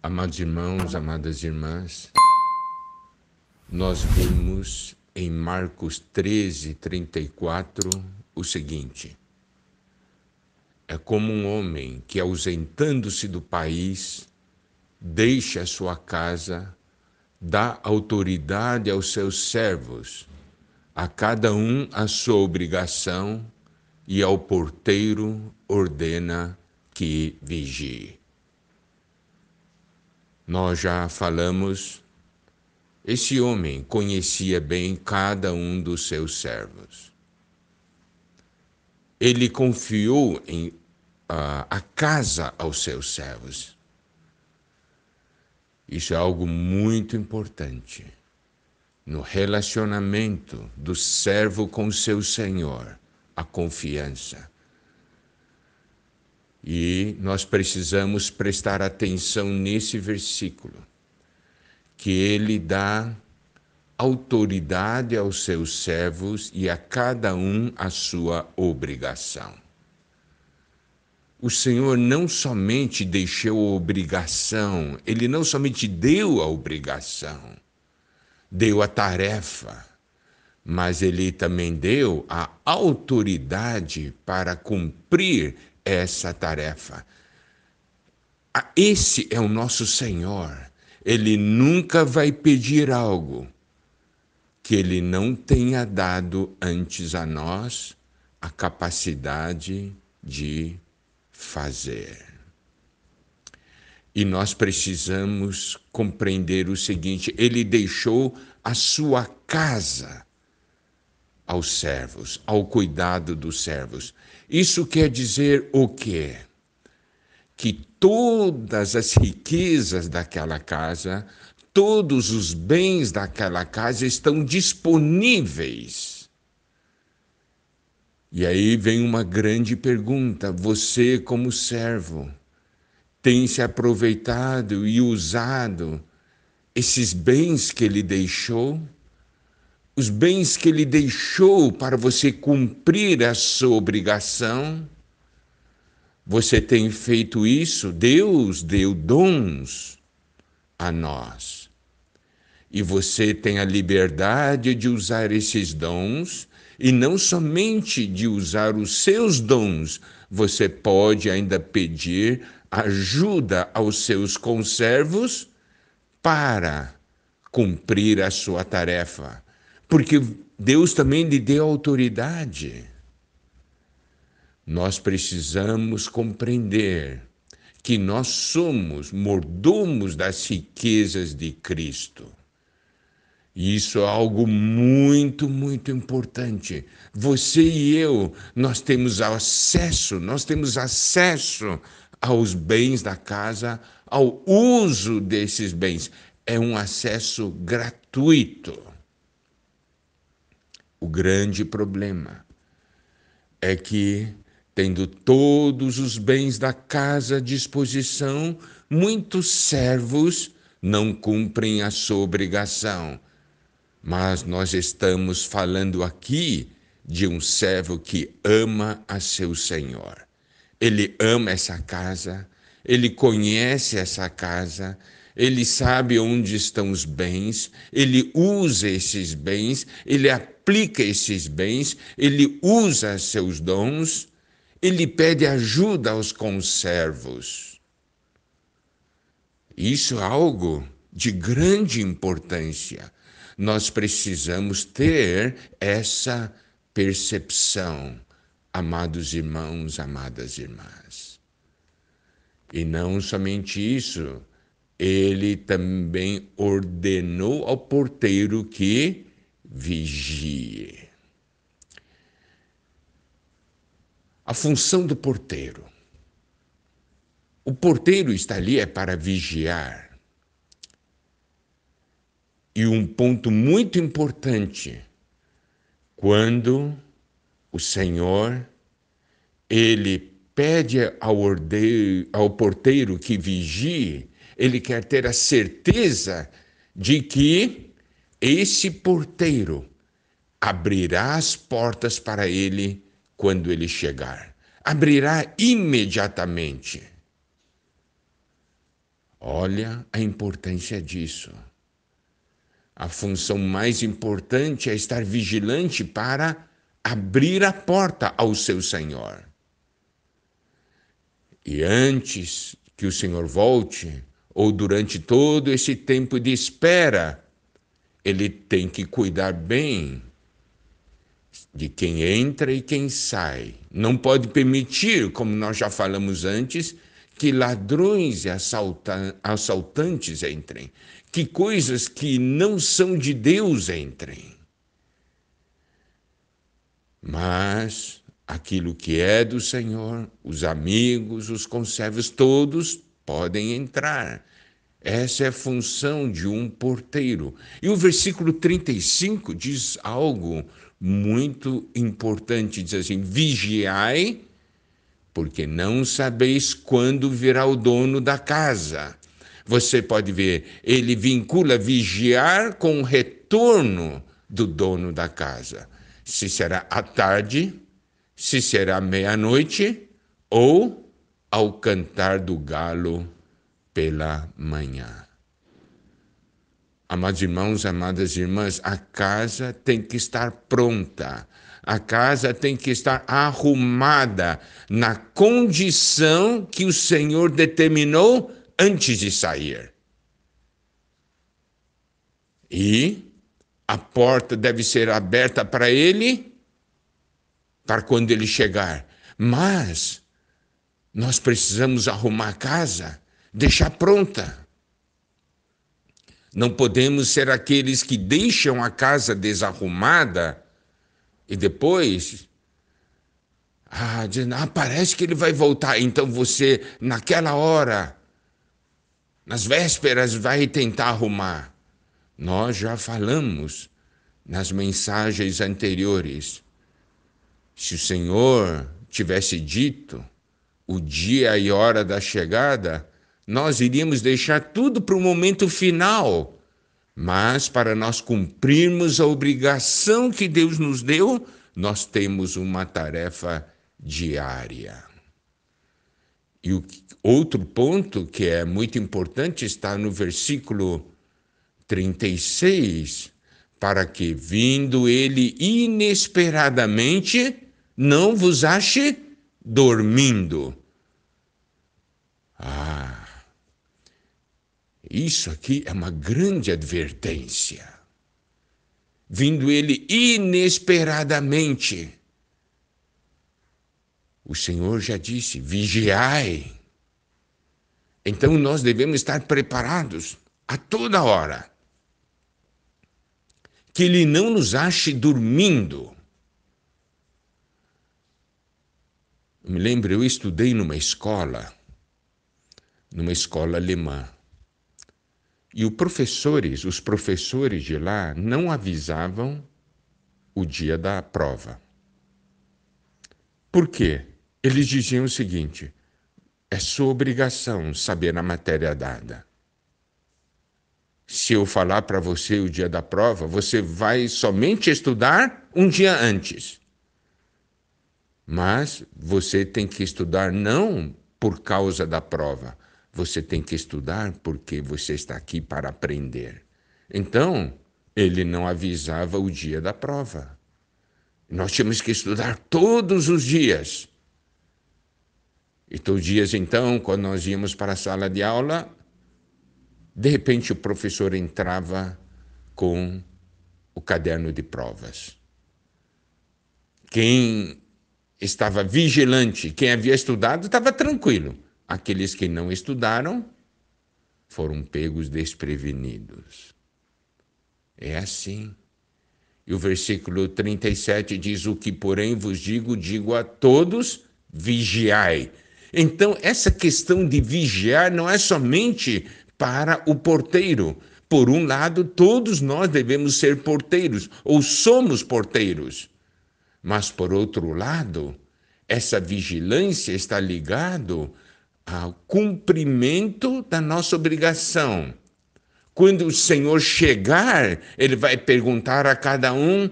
Amados irmãos, amadas irmãs, nós vimos em Marcos 13:34 o seguinte: é como um homem que, ausentando-se do país, deixa a sua casa, dá autoridade aos seus servos, a cada um a sua obrigação, e ao porteiro ordena que vigie. Nós já falamos, esse homem conhecia bem cada um dos seus servos. Ele confiou a casa aos seus servos. Isso é algo muito importante no relacionamento do servo com seu senhor, a confiança. E nós precisamos prestar atenção nesse versículo, que ele dá autoridade aos seus servos e a cada um a sua obrigação. O Senhor não somente deixou a obrigação, Ele não somente deu a obrigação, deu a tarefa, mas Ele também deu a autoridade para cumprir essa tarefa. Esse é o nosso Senhor. Ele nunca vai pedir algo que Ele não tenha dado antes a nós a capacidade de fazer. E nós precisamos compreender o seguinte: Ele deixou a sua casa aos servos, ao cuidado dos servos. Isso quer dizer o quê? Que todas as riquezas daquela casa, todos os bens daquela casa estão disponíveis. E aí vem uma grande pergunta: você, como servo, tem se aproveitado e usado esses bens que ele deixou? Os bens que ele deixou para você cumprir a sua obrigação? Você tem feito isso? Deus deu dons a nós. E você tem a liberdade de usar esses dons, e não somente de usar os seus dons, você pode ainda pedir ajuda aos seus conservos para cumprir a sua tarefa. Porque Deus também lhe deu autoridade. Nós precisamos compreender que nós somos mordomos das riquezas de Cristo. E isso é algo muito, muito importante. Você e eu, nós temos acesso aos bens da casa, ao uso desses bens. É um acesso gratuito. O grande problema é que, tendo todos os bens da casa à disposição, muitos servos não cumprem a sua obrigação. Mas nós estamos falando aqui de um servo que ama a seu senhor. Ele ama essa casa, ele conhece essa casa, ele sabe onde estão os bens, ele usa esses bens, ele aplica esses bens, ele usa seus dons, ele pede ajuda aos conservos. Isso é algo de grande importância. Nós precisamos ter essa percepção, amados irmãos, amadas irmãs. E não somente isso, ele também ordenou ao porteiro que vigie. A função do porteiro. O porteiro está ali é para vigiar. E um ponto muito importante, quando o Senhor, ele pede ao porteiro que vigie, ele quer ter a certeza de que esse porteiro abrirá as portas para ele quando ele chegar. Abrirá imediatamente. Olha a importância disso. A função mais importante é estar vigilante para abrir a porta ao seu Senhor. E antes que o Senhor volte, ou durante todo esse tempo de espera, ele tem que cuidar bem de quem entra e quem sai. Não pode permitir, como nós já falamos antes, que ladrões e assaltantes entrem, que coisas que não são de Deus entrem. Mas aquilo que é do Senhor, os amigos, os conservos, todos podem entrar. Essa é a função de um porteiro. E o versículo 35 diz algo muito importante, diz assim: vigiai, porque não sabeis quando virá o dono da casa. Você pode ver, ele vincula vigiar com o retorno do dono da casa. Se será à tarde, se será meia-noite ou ao cantar do galo pela manhã. Amados irmãos, amadas irmãs, a casa tem que estar pronta. A casa tem que estar arrumada na condição que o Senhor determinou antes de sair. E a porta deve ser aberta para ele, para quando ele chegar. Mas nós precisamos arrumar a casa, deixar pronta. Não podemos ser aqueles que deixam a casa desarrumada e depois parece que ele vai voltar. Então você, naquela hora, nas vésperas, vai tentar arrumar. Nós já falamos nas mensagens anteriores. Se o Senhor tivesse dito o dia e hora da chegada, nós iríamos deixar tudo para o momento final. Mas para nós cumprirmos a obrigação que Deus nos deu, nós temos uma tarefa diária. E o outro ponto que é muito importante está no versículo 36, para que, vindo ele inesperadamente, não vos ache dormindo. Isso aqui é uma grande advertência. Vindo ele inesperadamente. O Senhor já disse, vigiai. Então nós devemos estar preparados a toda hora. Que ele não nos ache dormindo. Eu me lembro, eu estudei numa escola alemã. E os professores de lá não avisavam o dia da prova. Por quê? Eles diziam o seguinte: é sua obrigação saber a matéria dada. Se eu falar para você o dia da prova, você vai somente estudar um dia antes. Mas você tem que estudar não por causa da prova. Você tem que estudar porque você está aqui para aprender. Então, ele não avisava o dia da prova. Nós tínhamos que estudar todos os dias. E todos os dias, então, quando nós íamos para a sala de aula, de repente o professor entrava com o caderno de provas. Quem estava vigilante, quem havia estudado, estava tranquilo. Aqueles que não estudaram foram pegos desprevenidos. É assim. E o versículo 37 diz: o que, porém, vos digo a todos, vigiai. Então, essa questão de vigiar não é somente para o porteiro. Por um lado, todos nós devemos ser porteiros, ou somos porteiros. Mas, por outro lado, essa vigilância está ligada ao cumprimento da nossa obrigação. Quando o Senhor chegar, ele vai perguntar a cada um: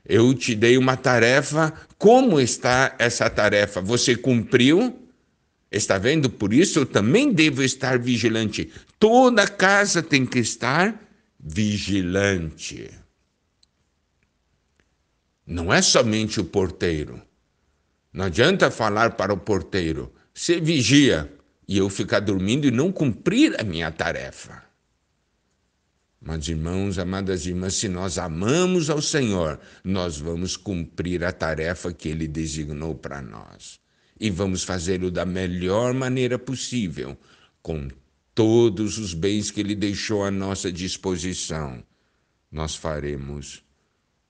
eu te dei uma tarefa, como está essa tarefa? Você cumpriu? Está vendo? Por isso eu também devo estar vigilante. Toda casa tem que estar vigilante. Não é somente o porteiro. Não adianta falar para o porteiro, você vigia, e eu ficar dormindo e não cumprir a minha tarefa. Mas, irmãos, amadas irmãs, se nós amamos ao Senhor, nós vamos cumprir a tarefa que Ele designou para nós. E vamos fazê-lo da melhor maneira possível, com todos os bens que Ele deixou à nossa disposição. Nós faremos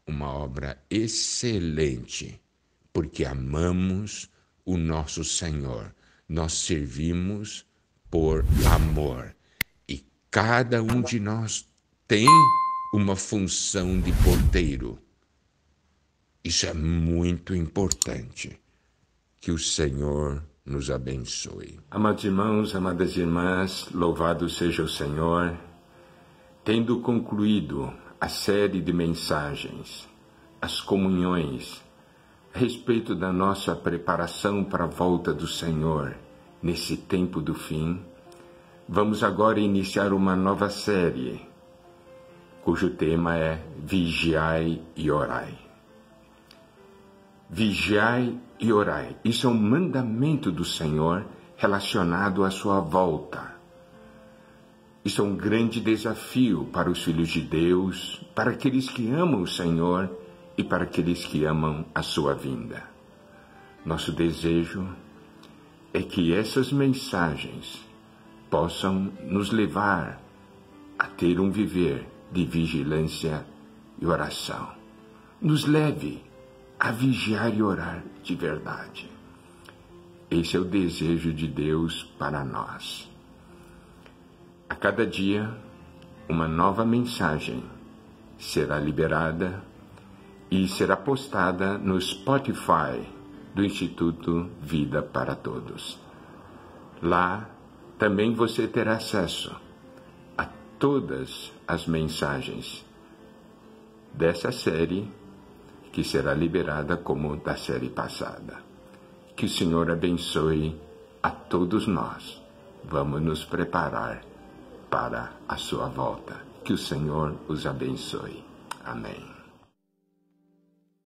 uma obra excelente, porque amamos o nosso Senhor. Nós servimos por amor. E cada um de nós tem uma função de porteiro. Isso é muito importante. Que o Senhor nos abençoe. Amados irmãos, amadas irmãs, louvado seja o Senhor. Tendo concluído a série de mensagens, as comunhões, a respeito da nossa preparação para a volta do Senhor nesse tempo do fim, vamos agora iniciar uma nova série, cujo tema é Vigiai e Orai. Vigiai e orai. Isso é um mandamento do Senhor relacionado à sua volta. Isso é um grande desafio para os filhos de Deus, para aqueles que amam o Senhor e para aqueles que amam a sua vinda. Nosso desejo é que essas mensagens possam nos levar a ter um viver de vigilância e oração. Nos leve a vigiar e orar de verdade. Esse é o desejo de Deus para nós. A cada dia, uma nova mensagem será liberada e será postada no Spotify do Instituto Vida para Todos. Lá também você terá acesso a todas as mensagens dessa série, que será liberada como da série passada. Que o Senhor abençoe a todos nós. Vamos nos preparar para a sua volta. Que o Senhor os abençoe. Amém.